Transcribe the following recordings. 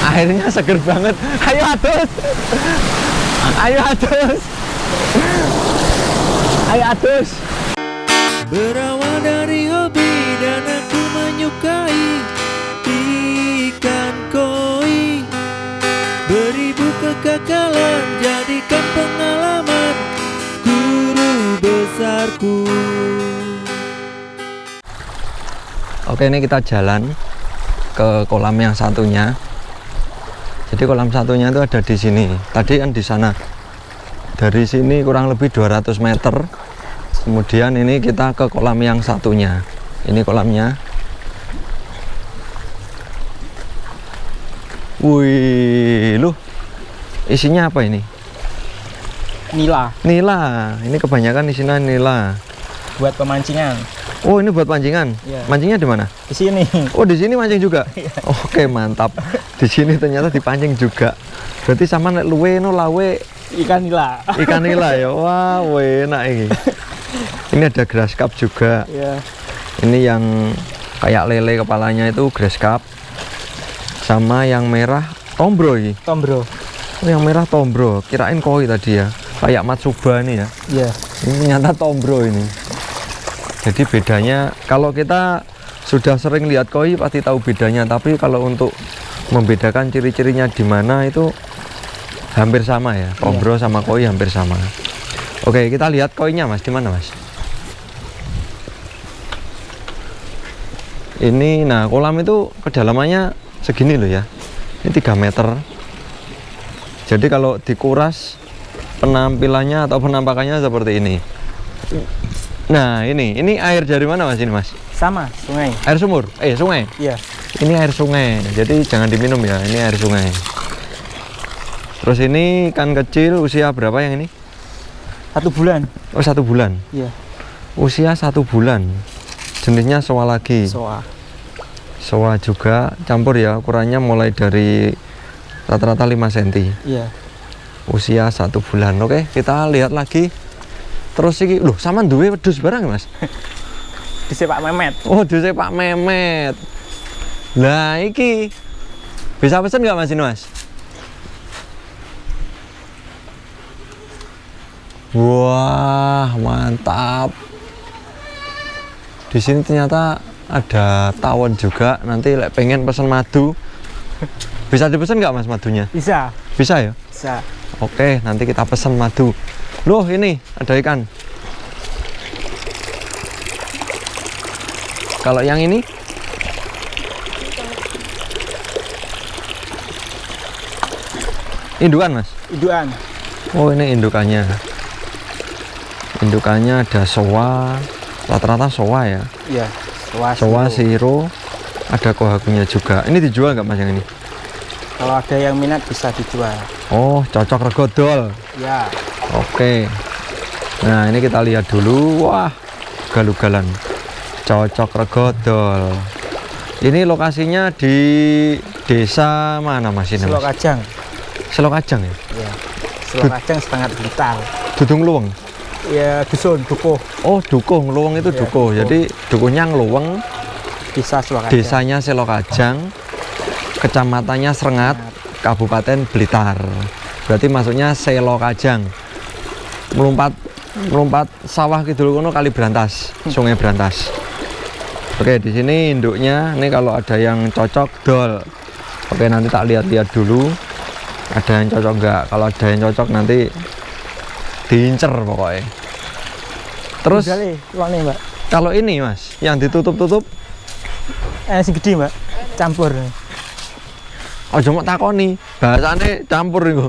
Airnya seger banget. Ayo adus. Ayo adus. Ayo adus. Berawal dari hobi dan aku menyukai ikan koi. Beribu kegagalan jadikan pengalaman guru besarku. Oke, ini kita jalan ke kolam yang satunya. Jadi kolam satunya itu ada di sini. Tadi kan di sana. Dari sini kurang lebih 200 meter. Kemudian ini kita ke kolam yang satunya. Ini kolamnya. Wih, loh. Isinya apa ini? Nila. Nila. Ini kebanyakan isinya nila. Buat pemancingan. Oh, ini buat pancingan. Iya. Mancingnya di mana? Di sini. Oh, di sini mancing juga. Oke, mantap. Di sini ternyata dipancing juga. Berarti sama nek luwe no lawe Ikan nila. ikan nila ya. Wah, enak ini. Ini ada grass cup juga. Iya. Ini yang kayak lele kepalanya itu grass cup. Sama yang merah tombro ini. Tombro. Oh, yang merah tombro. Kirain koi tadi ya. Kayak Matsuba nih ya. Iya. Ini ternyata tombro ini. Jadi bedanya, kalau kita sudah sering lihat koi pasti tahu bedanya, tapi kalau untuk membedakan ciri-cirinya di mana itu hampir sama ya. Tombro sama koi hampir sama. Oke, kita lihat koinya Mas, di mana Mas? Ini, nah kolam itu kedalamannya segini loh ya. Ini 3 meter. Jadi kalau dikuras penampilannya atau penampakannya seperti ini. Nah, ini air dari mana Mas ini Mas? Sama, sungai. Air sumur? Sungai? Iya. Ini air sungai, jadi jangan diminum ya, ini air sungai. Terus ini ikan kecil, usia berapa yang ini? 1 bulan. Oh, 1 bulan. Iya. Usia 1 bulan. Jenisnya soa lagi. Soa. Soa juga, campur ya, ukurannya mulai dari rata-rata 5 cm. Iya. Usia 1 bulan. Oke, kita lihat lagi. Terus iki, loh, sama duwe wedhus barang ya, Mas? Di Pak Memet. Oh, di Pak Memet. Lah, iki bisa pesen nggak Mas ini Mas? Wah, mantap. Di sini ternyata ada tawon juga. Nanti pengen pesen madu. Bisa dipesan nggak Mas madunya? Bisa. Bisa ya? Bisa. Oke, nanti kita pesen madu. Loh, ini ada ikan. Kalau yang ini? Indukan, Mas? Indukan. Oh, ini indukannya. Indukannya ada soa, rata-rata soa ya. Iya. Soa, siro, ada kohakunya juga. Ini dijual nggak Mas yang ini? Kalau ada yang minat bisa dijual. Oh, cocok regodol. Ya. Oke. Nah, ini kita lihat dulu. Wah, galugalan. Cocok regodol. Ini lokasinya di desa mana Mas ini? Selok Kajang. Selok Kajang ya? Iya. Selok Kajang setengah Blitar. Dudung Luweng. Ya, dusun Dukuh. Oh, Dukuh, Luweng itu Ya, Dukuh. Jadi dukuhnya Luweng, Desa Selok Kajang. desanya Selok Kajang, kecamatannya Srengat, Kabupaten Blitar. Berarti maksudnya Selok Kajang. Melompat sawah kidul kono Kali Brantas, Sungai Brantas. Oke, di sini induknya. Ini kalau ada yang cocok dol. Oke, nanti tak lihat-lihat dulu. Ada yang cocok enggak? Kalau ada yang cocok nanti diincer pokoknya. Terus nih, Mbak. kalau ini Mas, yang ditutup-tutup Si gede, Mbak. Campur. oh cuma takoni, bahasane campur nih.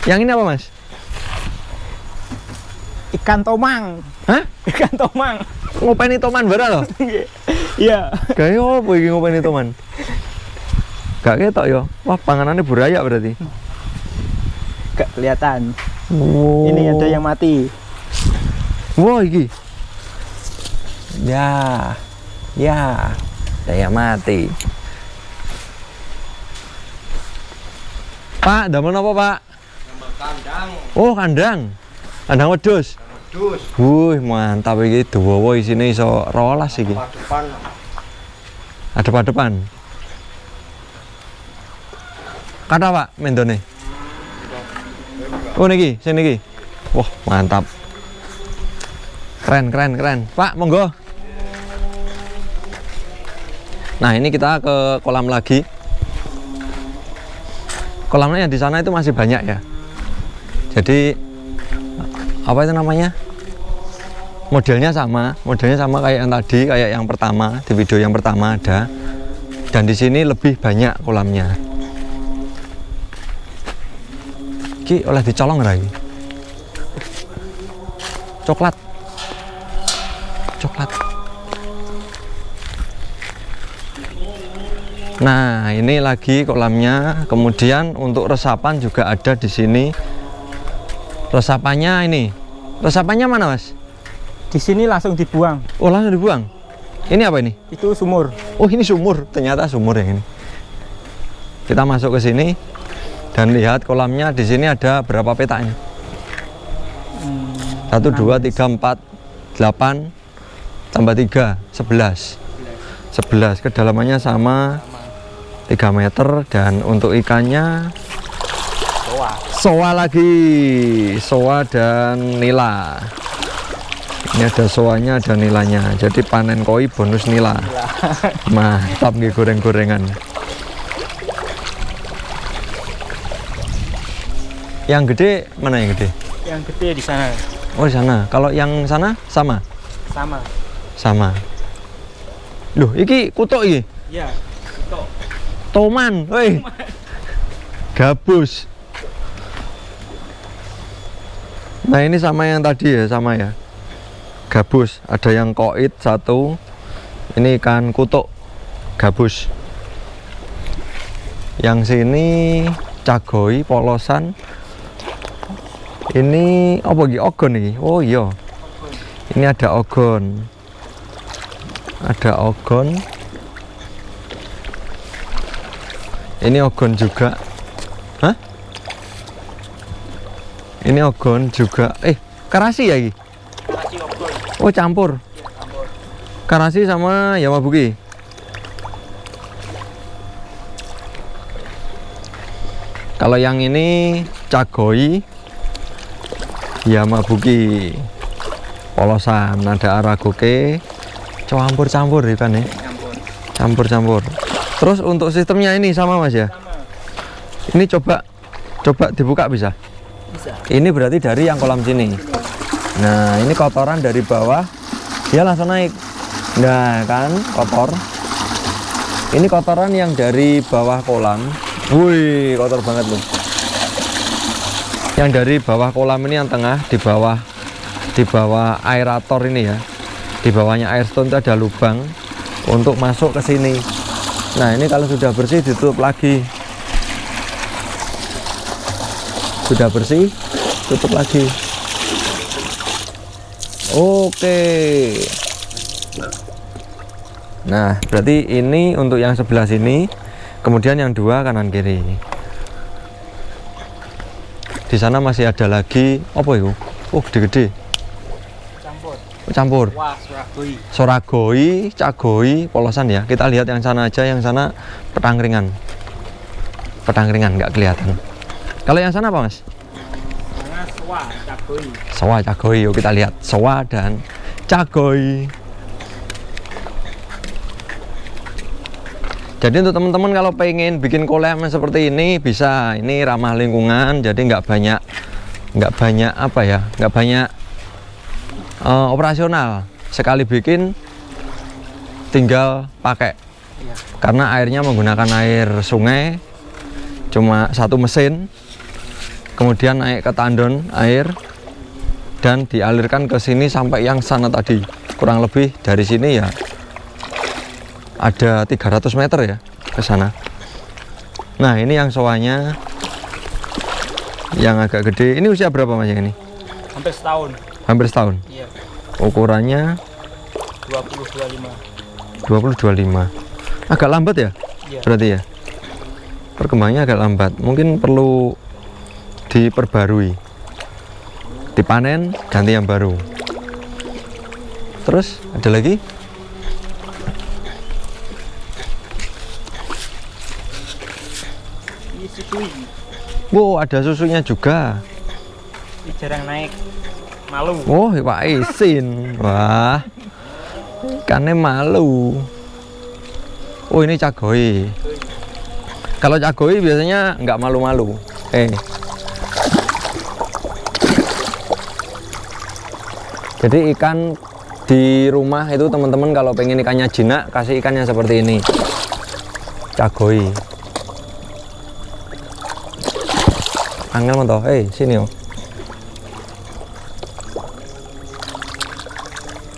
Yang ini apa Mas? Ikan tomang. Hah? Ikan tomang. Ngopeni toman bara loh? Iya. Kayak apa iki ngopeni toman? Gak ketok ya? Wah, panganannya buraya berarti. Gak kelihatan. Oh. Ini ada yang mati. Wah, iki. Ya. Saya mati. Pak, damel apa, Pak? Damel kandang. Oh, kandang. Kandang wedhus. Wedhus. Wuh, mantap iki dawa isine iso 12 iki. Depan Adep-adepan. Kata Pak mendone. Oh niki, sini niki. Wah, mantap. Keren, keren, keren. Pak, monggo. Nah, ini kita ke kolam lagi. Kolamnya di sana itu masih banyak ya. Jadi apa itu namanya? Modelnya sama kayak yang tadi, kayak yang pertama, di video yang pertama ada. Dan di sini lebih banyak kolamnya. Ki oleh dicolong lagi. Coklat. Nah, ini lagi kolamnya. Kemudian untuk resapan juga ada di sini. Resapannya ini. Resapannya mana, Mas? Di sini langsung dibuang. Oh, langsung dibuang. Ini apa ini? Itu sumur. Oh, ini sumur. Ternyata sumur yang ini. Kita masuk ke sini dan lihat kolamnya. Di sini ada berapa petanya? 1, 2, 3, 4, 8 tambah 3, 11. 11. Kedalamannya sama 3 meter. Dan untuk ikannya soa lagi, soa dan nila. Ini ada soanya, ada nilanya. Jadi panen koi bonus nila. Mantap nih goreng-gorengan. Yang gede mana yang gede? Yang gede di sana. Oh di sana. Kalau yang sana sama? Sama. Loh, iki kutok iki? Iya, kutok. Toman, woi. Gabus. Nah ini sama yang tadi ya, sama ya. Gabus, ada yang koit 1. Ini ikan kutuk, gabus. Yang sini cagoi, polosan. Ini apa iki? Ogon iki. Oh iya. Ini ada ogon. Ini ogon juga. Hah? Ini ogon juga. Karasi ya ini? Oh campur. Karasi sama Yamabuki. Kalau yang ini cagoi, Yamabuki, polosan, ada aragoke, campur-campur ikan ya. Campur-campur. Terus untuk sistemnya ini sama Mas ya? Sama. Ini coba dibuka bisa? Bisa. Ini berarti dari yang kolam sini. Nah, ini kotoran dari bawah, dia langsung naik. Nah, kan kotor. Ini kotoran yang dari bawah kolam. Wih, kotor banget loh. Yang dari bawah kolam ini yang tengah, di bawah aerator ini ya. Di bawahnya air stone itu ada lubang untuk masuk ke sini. Nah, ini kalau sudah bersih ditutup lagi. Sudah bersih, tutup lagi. Oke. Nah, berarti ini untuk yang sebelah sini, kemudian yang 2 kanan kiri. Di sana masih ada lagi apa itu? Oh, gede-gede. Campur. Wah, Soragoi, cagoi, polosan ya. Kita lihat yang sana aja, yang sana petangkringan. Nggak kelihatan. Kalau yang sana apa, Mas? Sana soa, cagoi. Soa, cagoi. Yuk kita lihat soa dan cagoi. Jadi untuk teman-teman kalau pengen bikin kolam seperti ini bisa. Ini ramah lingkungan, jadi nggak banyak operasional. Sekali bikin tinggal pakai. Iya. Karena airnya menggunakan air sungai, cuma 1 mesin, kemudian naik ke tandon air dan dialirkan ke sini sampai yang sana tadi. Kurang lebih dari sini ya ada 300 meter ya ke sana. Nah, ini yang soanya yang agak gede. Ini usia berapa Mas yang ini? Hampir setahun. Hampir setahun. Iya. Ukurannya 20-25. Agak lambat ya? Iya. Berarti ya? Perkembangannya agak lambat. Mungkin perlu diperbarui. Dipanen, ganti yang baru. Terus ada lagi? nyusui. Wow, ada susunya juga. Ini jarang naik. Malu. Oh, Pak Isin. Wah. Ikannya malu. Oh, ini cagoi. Kalau cagoi biasanya nggak malu-malu. Jadi ikan di rumah itu teman-teman kalau pengen ikannya jinak, kasih ikannya seperti ini. Cagoi. Angel mentoh. Sini yo.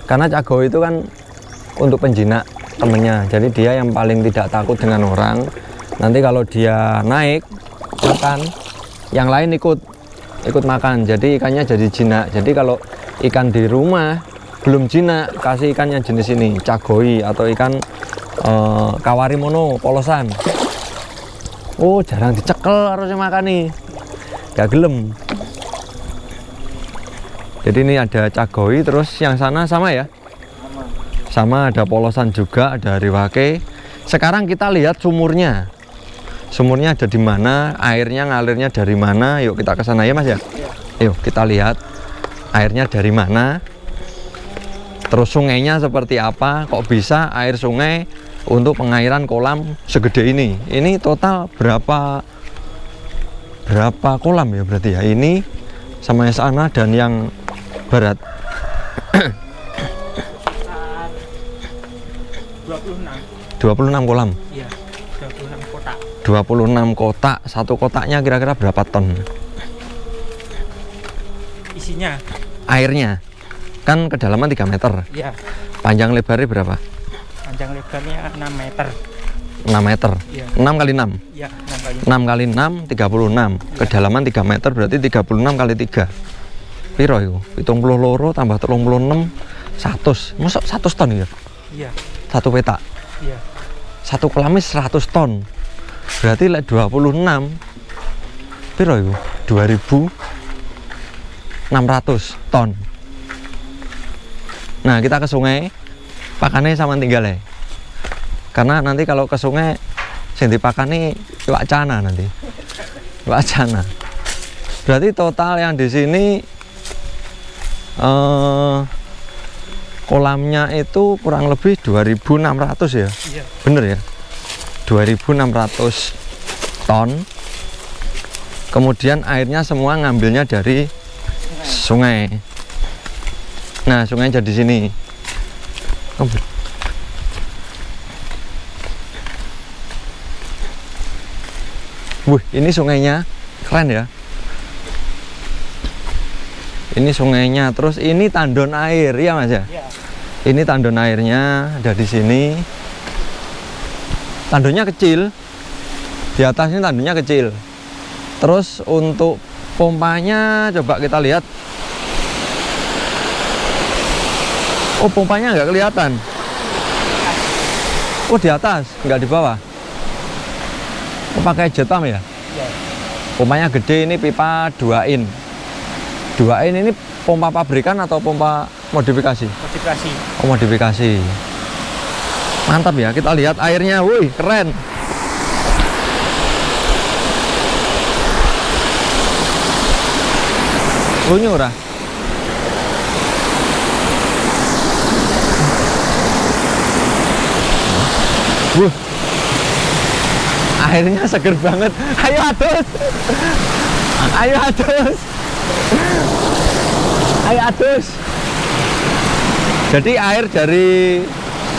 Karena cagoi itu kan untuk penjinak temennya, jadi dia yang paling tidak takut dengan orang. Nanti kalau dia naik makan, yang lain ikut makan, jadi ikannya jadi jinak. Jadi kalau ikan di rumah belum jinak, kasih ikannya jenis ini, cagoi atau ikan kawarimono polosan. Oh, jarang dicekel harusnya makan nih, gak gelem. Jadi ini ada cagoi, terus yang sana sama ya? Sama, ada polosan juga, ada hariwake. Sekarang kita lihat sumurnya. Sumurnya ada di mana, airnya ngalirnya dari mana. Yuk kita ke sana ya Mas ya? Yuk kita lihat airnya dari mana. Terus sungainya seperti apa? Kok bisa air sungai untuk pengairan kolam segede ini? Ini total berapa kolam ya berarti ya? Ini sama yang sana dan yang barat. 26 kolam. Iya, 26 kotak. 26 kotak. Satu kotaknya kira-kira berapa ton? Isinya? Airnya. Kan kedalaman 3 meter. Iya. Panjang lebarnya berapa? Panjang lebarnya 6 meter. 6 meter. Iya. 6 kali 6. Iya, 6 kali 6 kali 6 36. Kedalaman 3 meter berarti 36 kali 3. Piro itu? 72 tambah 36 100. Masuk 100 ton ya? Iya. Satu petak. Iya. Satu kelamis 100 ton. Berarti 26 piro itu? 2600 ton. Nah, kita ke sungai, pakannya sama tinggal ya. Karena nanti kalau ke sungai sing dipakani iwak cana nanti. Iwak cana. Berarti total yang di sini kolamnya itu kurang lebih 2600 ya. Iya. Bener ya? 2600 ton. Kemudian airnya semua ngambilnya dari sungai. Nah, sungai jadi sini. Wih, ini sungainya keren ya. Ini sungainya, terus ini tandon air, ya Mas ya? Iya. Ini tandon airnya ada di sini. Tandonnya kecil. Di atas ini tandonnya kecil. Terus untuk pompanya coba kita lihat. Oh, pompanya nggak kelihatan. Oh, di atas, nggak di bawah. Oh, pakai jetam ya? Iya. Pompanya gede, ini pipa 2 in. 2 in ini pompa pabrikan atau pompa modifikasi? Modifikasi. Oh, modifikasi. Mantap ya, kita lihat airnya. Wih, keren. Bunyi ora? Wuh. Airnya seger banget. Ayo atus. Ayo atus. Ayo atus. Jadi air dari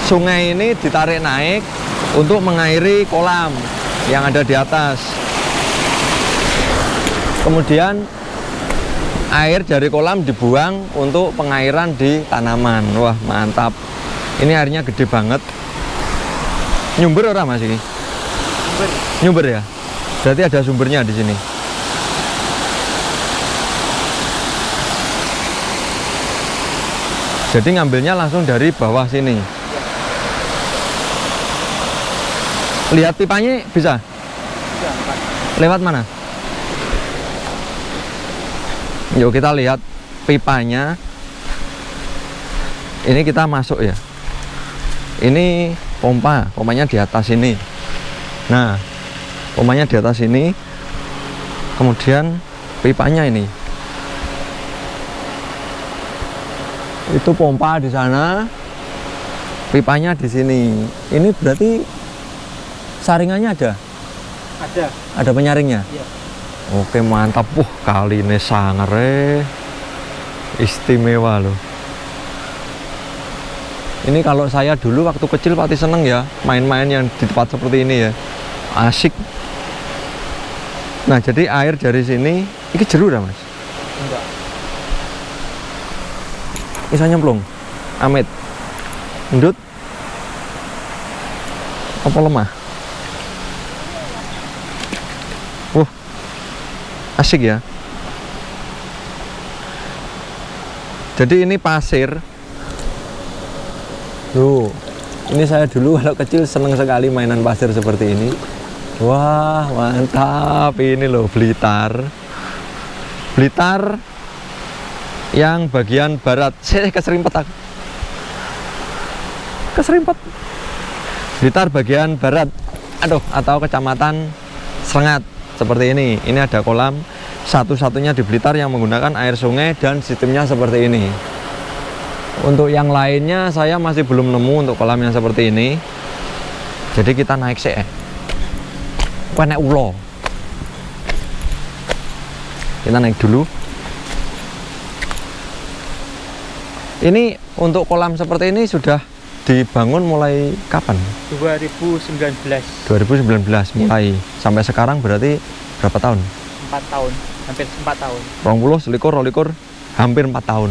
sungai ini ditarik naik untuk mengairi kolam yang ada di atas. Kemudian air dari kolam dibuang untuk pengairan di tanaman. Wah, mantap. Ini airnya gede banget. Nyumber ora Mas ini? Nyumber ya? Berarti ada sumbernya di sini. Jadi ngambilnya langsung dari bawah sini. Lihat pipanya bisa? Lewat mana? Yuk kita lihat pipanya. Ini kita masuk ya. Ini pompanya di atas ini. Nah, pompanya di atas ini. Kemudian pipanya ini. Itu pompa di sana. Pipanya di sini. Ini berarti saringannya ada? Ada. Ada penyaringnya? Iya. Oke, mantap. Kali ini sangere istimewa loh. Ini kalau saya dulu waktu kecil pasti seneng ya main-main yang di tempat seperti ini ya. Asik. Nah, jadi air dari sini ini jeru dah, Mas? Enggak. Bisa nyemplung? Amit. Ndut? Apa lemah? Asik ya. Jadi ini pasir. Tuh, ini saya dulu kalau kecil seneng sekali mainan pasir seperti ini. Wah, mantap. Ini loh Blitar. Blitar yang bagian barat. Saya keserimpet aku. Keserimpet. Blitar bagian barat. Aduh, atau Kecamatan Srengat. Seperti ini. Ini ada kolam satu-satunya di Blitar yang menggunakan air sungai dan sistemnya seperti ini. Untuk yang lainnya saya masih belum nemu untuk kolam yang seperti ini. Jadi kita naik sih. Naik ulo. Kita naik dulu. Ini untuk kolam seperti ini sudah dibangun mulai kapan? 2019. 2019 mulai. Sampai sekarang berarti berapa tahun? 4 tahun. Hampir 4 tahun. 20, selikur, rolikur, hampir 4 tahun.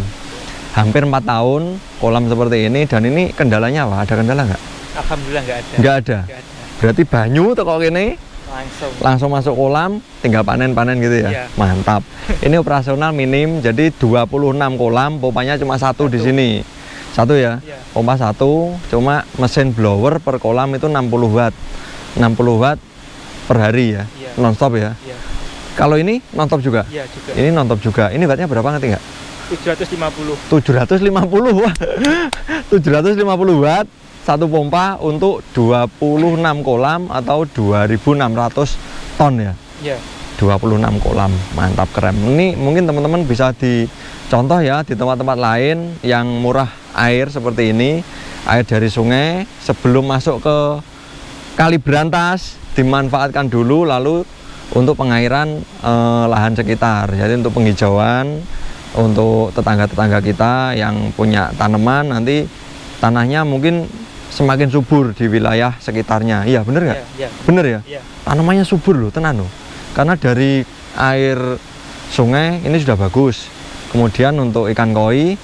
Hampir 4 tahun kolam seperti ini. Dan ini kendalanya apa? Ada kendala nggak? Alhamdulillah nggak ada. Nggak ada. Nggak ada. Berarti banyu teko kene Langsung. masuk kolam, tinggal panen-panen gitu ya. Iya. Mantap. Ini operasional minim, jadi 26 kolam, pompanya cuma satu di sini. Satu ya. Iya. Pompa satu, cuma mesin blower per kolam itu 60 watt. 60 watt per hari ya. Iya. Non-stop ya. Iya. Kalau ini non-stop juga? Iya juga. Ini non-stop juga. Ini wattnya berapa ngerti nggak? 750. 750 wah. 750 watt satu pompa untuk 26 kolam atau 2600 ton ya. Iya. 26 kolam, mantap, keren. Ini mungkin teman-teman bisa dicontoh ya di tempat-tempat lain yang murah air seperti ini. Air dari sungai sebelum masuk ke Kali Brantas dimanfaatkan dulu, lalu untuk pengairan lahan sekitar. Jadi untuk penghijauan untuk tetangga-tetangga kita yang punya tanaman, nanti tanahnya mungkin semakin subur di wilayah sekitarnya. Iya, bener nggak? Iya. Bener ya? Iya. Tanamannya subur loh, tenan loh. Karena dari air sungai ini sudah bagus. Kemudian untuk ikan koi,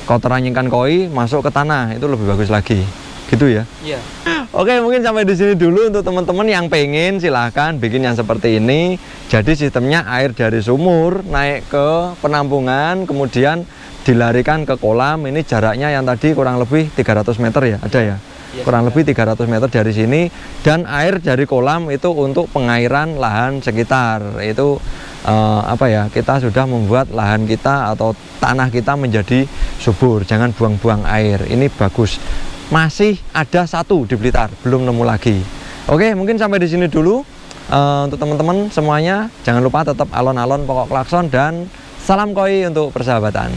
kotoran ikan koi masuk ke tanah itu lebih bagus lagi. Gitu ya? Iya. Oke, mungkin sampai di sini dulu untuk teman-teman yang pengen, silahkan bikin yang seperti ini. Jadi sistemnya air dari sumur naik ke penampungan, kemudian dilarikan ke kolam. Ini jaraknya yang tadi kurang lebih 300 meter ya, ada ya? Iya, Kurang sudah. lebih 300 meter dari sini. Dan air dari kolam itu untuk pengairan lahan sekitar. Itu apa ya, kita sudah membuat lahan kita atau tanah kita menjadi subur. Jangan buang-buang air, ini bagus. Masih ada satu di Blitar, belum nemu lagi. Oke, mungkin sampai di sini dulu. Untuk teman-teman semuanya, jangan lupa tetap alon-alon pokok klakson dan salam koi untuk persahabatan.